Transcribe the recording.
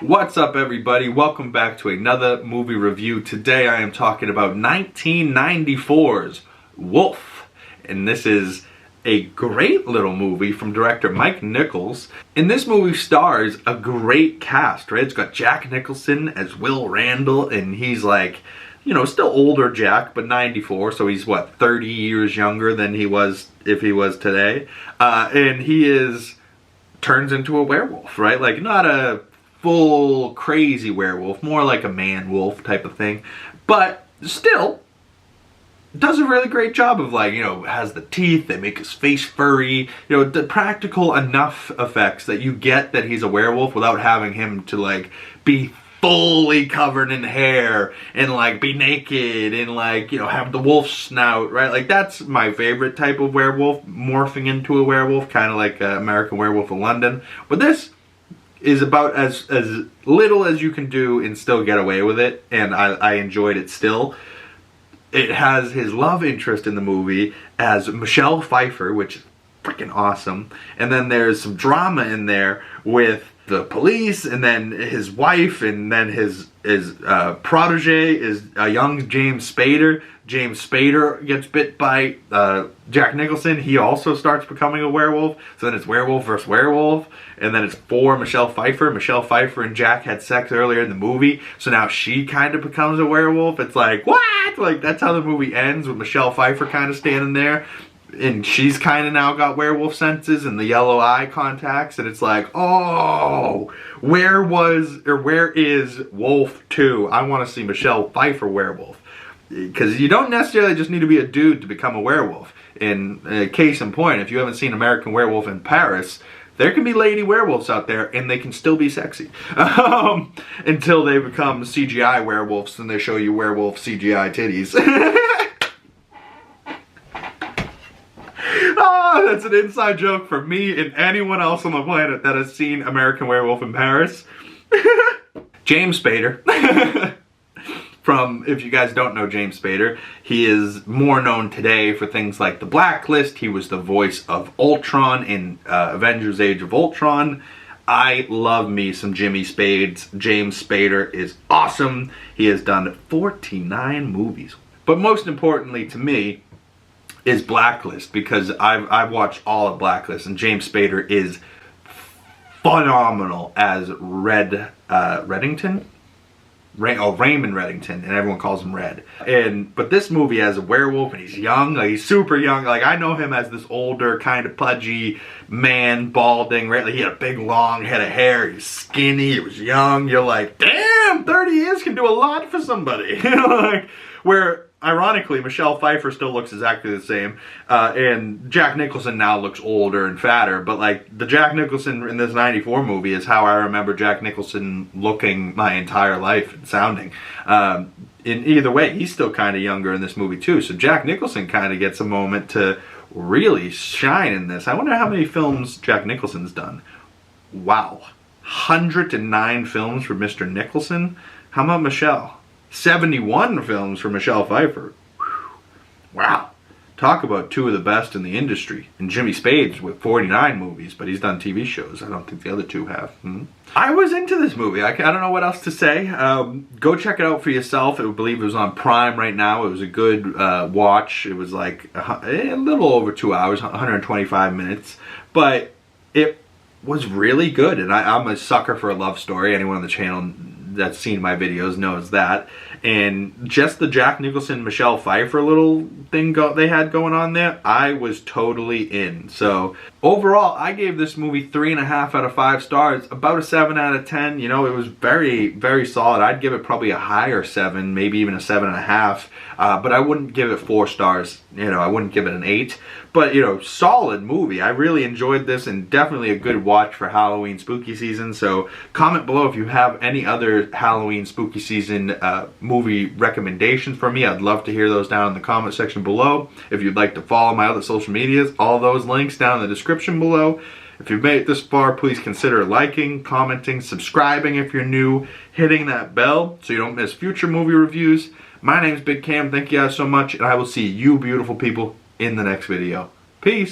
What's up, everybody? Welcome back to another movie review. Today I am talking about 1994's Wolf, and this is a great little movie from director Mike Nichols. And this movie stars a great cast, right? It's got Jack Nicholson as Will Randall, and he's like, you know, still older Jack, but 94, so he's what, 30 years younger than he was if he was today. And he turns into a werewolf, right? Like, not a full crazy werewolf, more like a man wolf type of thing, but still does a really great job of, like, you know, has the teeth, they make his face furry, you know, the practical enough effects that you get that he's a werewolf without having him to, like, be fully covered in hair and, like, be naked and, like, you know, have the wolf snout, right? Like, that's my favorite type of werewolf, morphing into a werewolf, kind of like American Werewolf in London. But this is about as little as you can do and still get away with it, and I enjoyed it still. It has his love interest in the movie as Michelle Pfeiffer, which is freaking awesome, and then there's some drama in there with the police, and then his wife, and then his protege is a young James Spader. James Spader gets bit by Jack Nicholson. He also starts becoming a werewolf. So then it's werewolf versus werewolf. And then it's for Michelle Pfeiffer. Michelle Pfeiffer and Jack had sex earlier in the movie. So now she kind of becomes a werewolf. It's like, what? Like, that's how the movie ends, with Michelle Pfeiffer kind of standing there. And she's kind of now got werewolf senses and the yellow eye contacts. And it's like, oh, where is Wolf 2? I want to see Michelle Pfeiffer werewolf. Because you don't necessarily just need to be a dude to become a werewolf. In case in point, if you haven't seen American Werewolf in Paris, there can be lady werewolves out there, and they can still be sexy. Until they become CGI werewolves, and they show you werewolf CGI titties. Oh, that's an inside joke for me and anyone else on the planet that has seen American Werewolf in Paris. James Spader. If you guys don't know James Spader, he is more known today for things like The Blacklist. He was the voice of Ultron in Avengers Age of Ultron. I love me some Jimmy Spades. James Spader is awesome. He has done 49 movies. But most importantly to me is Blacklist, because I've watched all of Blacklist, and James Spader is phenomenal as Reddington? Raymond Reddington, and everyone calls him Red. But this movie has a werewolf, and he's young, like, he's super young. Like, I know him as this older, kind of pudgy man, balding, right? Like, he had a big, long head of hair, he's skinny, he was young. You're like, damn, 30 years can do a lot for somebody. You know, like, where, ironically, Michelle Pfeiffer still looks exactly the same, and Jack Nicholson now looks older and fatter, but, like, the Jack Nicholson in this 94 movie is how I remember Jack Nicholson looking my entire life and sounding. In either way, he's still kind of younger in this movie too, so Jack Nicholson kind of gets a moment to really shine in this. I wonder how many films Jack Nicholson's done. Wow. 109 films for Mr. Nicholson? How about Michelle? 71 films for Michelle Pfeiffer. Whew. Wow. Talk about two of the best in the industry. And Jimmy Spades with 49 movies, but he's done TV shows. I don't think the other two have. I was into this movie. I don't know what else to say. Go check it out for yourself. I believe it was on Prime right now. It was a good watch. It was like a little over 2 hours, 125 minutes. But it was really good. And I'm a sucker for a love story. Anyone on the channel that's seen my videos knows that. And just the Jack Nicholson, Michelle Pfeiffer little thing they had going on there, I was totally in. So overall, I gave this movie 3.5 out of 5 stars, about a 7 out of 10. You know, it was very, very solid. I'd give it probably a higher 7, maybe even a 7.5. But I wouldn't give it 4 stars. You know, I wouldn't give it an 8. But, you know, solid movie. I really enjoyed this, and definitely a good watch for Halloween spooky season. So comment below if you have any other Halloween spooky season movie recommendations for me. I'd love to hear those down in the comment section below. If you'd like to follow my other social medias, all those links down in the description below. If you've made it this far, please consider liking, commenting, subscribing if you're new, hitting that bell so you don't miss future movie reviews. My name's Big Cam. Thank you guys so much, and I will see you beautiful people in the next video. Peace.